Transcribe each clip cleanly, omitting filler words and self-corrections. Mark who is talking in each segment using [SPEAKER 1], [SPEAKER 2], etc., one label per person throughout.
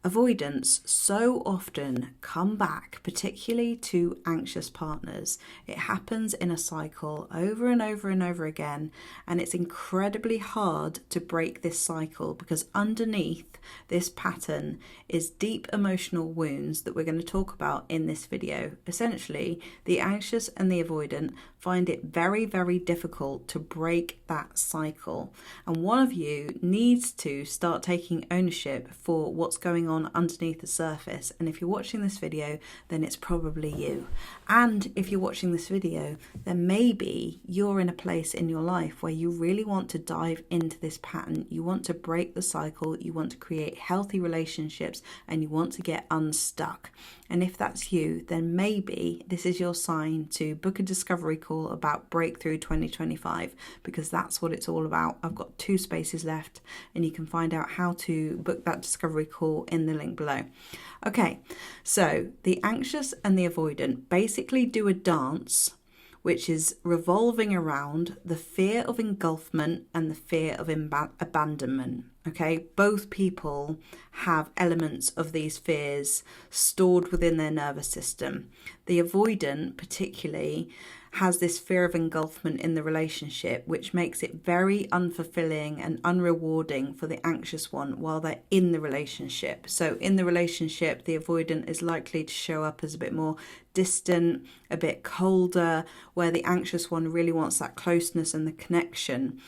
[SPEAKER 1] Avoidants so often come back, particularly to anxious partners. It happens in a cycle over and over and over again, and it's incredibly hard to break this cycle because underneath this pattern is deep emotional wounds that we're going to talk about in this video. Essentially, the anxious and the avoidant find it very, very difficult to break that cycle. And one of you needs to start taking ownership for what's going on underneath the surface. And if you're watching this video, then it's probably you. And if you're watching this video, then maybe you're in a place in your life where you really want to dive into this pattern. You want to break the cycle, you want to create healthy relationships, and you want to get unstuck. And if that's you, then maybe this is your sign to book a discovery call about Breakthrough 2025, because that's what it's all about. I've got 2 spaces left, and you can find out how to book that discovery call in the link below. Okay, so the anxious and the avoidant basically do a dance which is revolving around the fear of engulfment and the fear of abandonment. Okay, both people have elements of these fears stored within their nervous system. The avoidant particularly has this fear of engulfment in the relationship, which makes it very unfulfilling and unrewarding for the anxious one while they're in the relationship. So in the relationship, the avoidant is likely to show up as a bit more distant, a bit colder, where the anxious one really wants that closeness and the connection.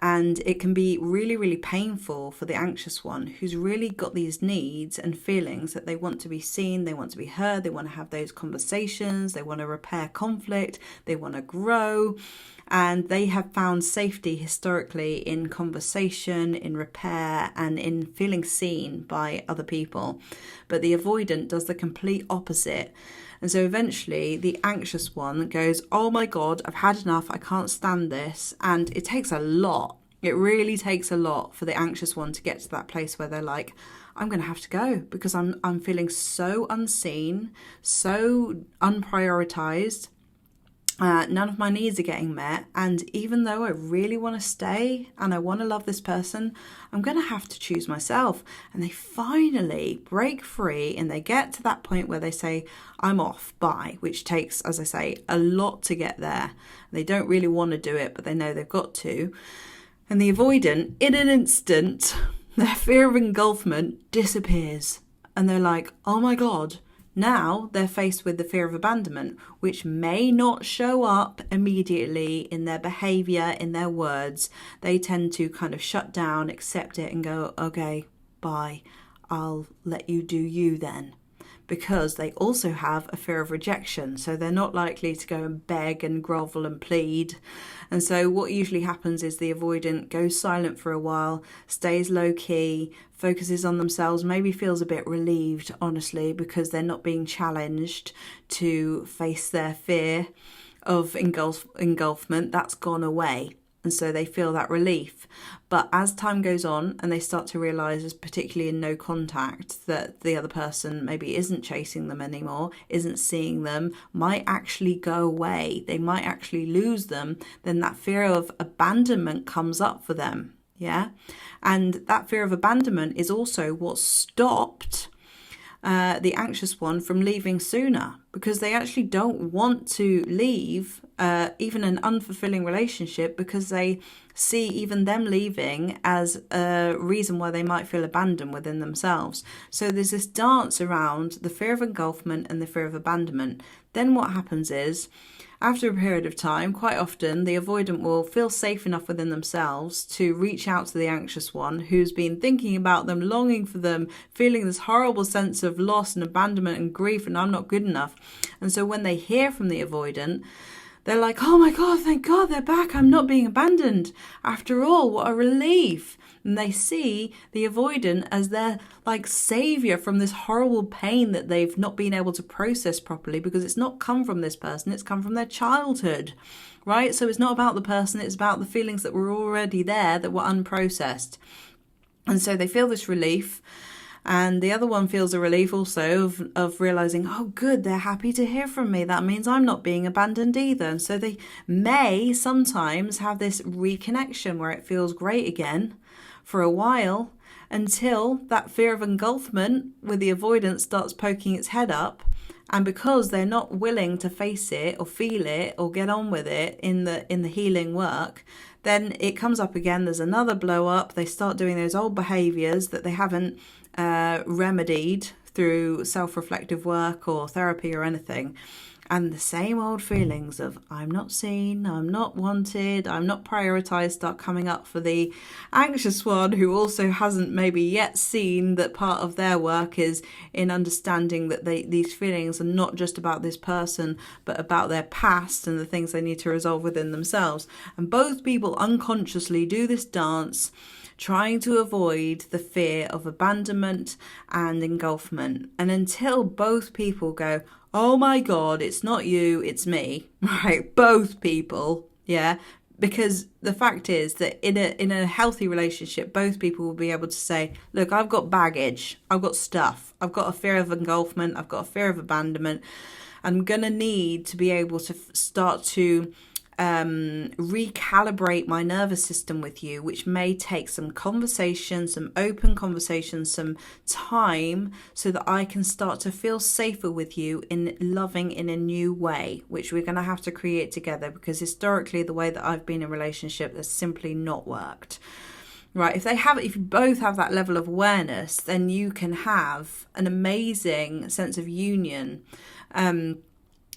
[SPEAKER 1] And it can be really, really painful for the anxious one who's really got these needs and feelings that they want to be seen, they want to be heard, they want to have those conversations, they want to repair conflict, they want to grow. And they have found safety historically in conversation, in repair, and in feeling seen by other people. But the avoidant does the complete opposite. And so eventually the anxious one goes, oh my God, I've had enough. I can't stand this. And it takes a lot. It really takes a lot for the anxious one to get to that place where they're like, I'm going to have to go because I'm feeling so unseen, so unprioritized. None of my needs are getting met, and even though I really want to stay and I want to love this person, I'm going to have to choose myself. And they finally break free and they get to that point where they say, I'm off, bye, which takes, as I say, a lot to get there. They don't really want to do it, but they know they've got to. And the avoidant, in an instant, their fear of engulfment disappears. And they're like, oh my God. Now they're faced with the fear of abandonment, which may not show up immediately in their behaviour, in their words. They tend to kind of shut down, accept it and go, okay, bye, I'll let you do you then. Because they also have a fear of rejection. So they're not likely to go and beg and grovel and plead. And so what usually happens is the avoidant goes silent for a while, stays low key, focuses on themselves, maybe feels a bit relieved, honestly, because they're not being challenged to face their fear of engulfment. That's gone away. And so they feel that relief. But as time goes on and they start to realise, particularly in no contact, that the other person maybe isn't chasing them anymore, isn't seeing them, might actually go away, they might actually lose them, then that fear of abandonment comes up for them. Yeah. And that fear of abandonment is also what stopped the anxious one from leaving sooner, because they actually don't want to leave even an unfulfilling relationship, because they see even them leaving as a reason why they might feel abandoned within themselves. So there's this dance around the fear of engulfment and the fear of abandonment. Then what happens is, after a period of time, quite often the avoidant will feel safe enough within themselves to reach out to the anxious one who's been thinking about them, longing for them, feeling this horrible sense of loss and abandonment and grief and I'm not good enough. And so when they hear from the avoidant, they're like, oh my God, thank God they're back. I'm not being abandoned. After all, what a relief. And they see the avoidant as their like savior from this horrible pain that they've not been able to process properly, because it's not come from this person, it's come from their childhood, right? So it's not about the person, it's about the feelings that were already there that were unprocessed. And so they feel this relief. And the other one feels a relief also of realizing, oh, good, they're happy to hear from me. That means I'm not being abandoned either. And so they may sometimes have this reconnection where it feels great again for a while. until that fear of engulfment with the avoidance starts poking its head up. And because they're not willing to face it or feel it or get on with it in the healing work, then it comes up again. There's another blow up. They start doing those old behaviors that they haven't remedied through self-reflective work or therapy or anything. And the same old feelings of I'm not seen, I'm not wanted, I'm not prioritized start coming up for the anxious one, who also hasn't maybe yet seen that part of their work is in understanding that these feelings are not just about this person, but about their past and the things they need to resolve within themselves. And both people unconsciously do this dance, trying to avoid the fear of abandonment and engulfment. And until both people go, oh my God, it's not you, it's me, right? Both people, yeah? Because the fact is that in a healthy relationship, both people will be able to say, look, I've got baggage, I've got stuff, I've got a fear of engulfment, I've got a fear of abandonment. I'm going to need to be able to start to recalibrate my nervous system with you, which may take some conversation, some open conversation, some time, so that I can start to feel safer with you in loving in a new way, which we're going to have to create together, because historically the way that I've been in a relationship has simply not worked. Right, if you both have that level of awareness, then you can have an amazing sense of union,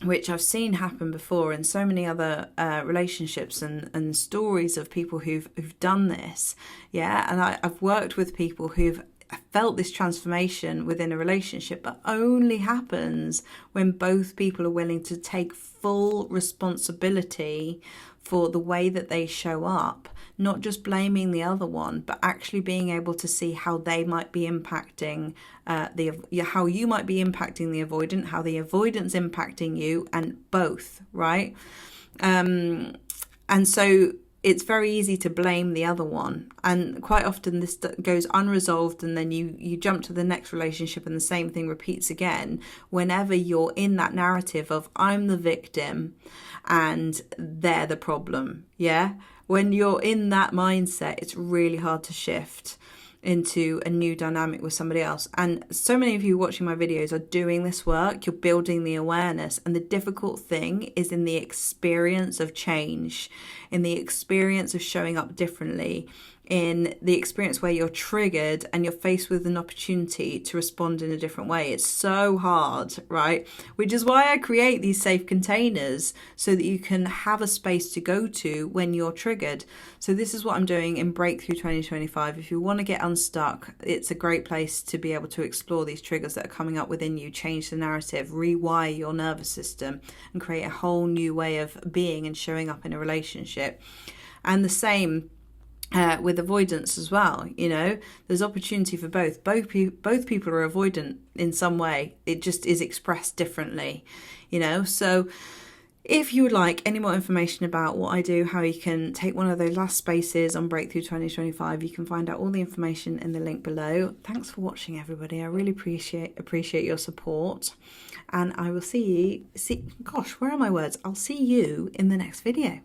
[SPEAKER 1] which I've seen happen before in so many other relationships and stories of people who've done this. Yeah, and I've worked with people who've felt this transformation within a relationship, but only happens when both people are willing to take full responsibility for the way that they show up, not just blaming the other one, but actually being able to see how they might be impacting how you might be impacting the avoidant, how the avoidant's impacting you, and both, right? And so it's very easy to blame the other one, and quite often this goes unresolved, and then you jump to the next relationship and the same thing repeats again whenever you're in that narrative of I'm the victim and they're the problem. Yeah, when you're in that mindset, it's really hard to shift into a new dynamic with somebody else. And so many of you watching my videos are doing this work. You're building the awareness, and the difficult thing is in the experience of change, in the experience of showing up differently, in the experience where you're triggered and you're faced with an opportunity to respond in a different way. It's so hard, right? Which is why I create these safe containers, so that you can have a space to go to when you're triggered. So this is what I'm doing in Breakthrough 2025. If you want to get unstuck, it's a great place to be able to explore these triggers that are coming up within you, change the narrative, rewire your nervous system, and create a whole new way of being and showing up in a relationship. And the same with avoidance as well. You know, there's opportunity for both. Both people are avoidant in some way. It just is expressed differently, you know. So if you would like any more information about what I do, how you can take one of those last spaces on Breakthrough 2025, you can find out all the information in the link below. Thanks for watching, everybody. I really appreciate your support, and I will see you. Gosh, where are my words? I'll see you in the next video.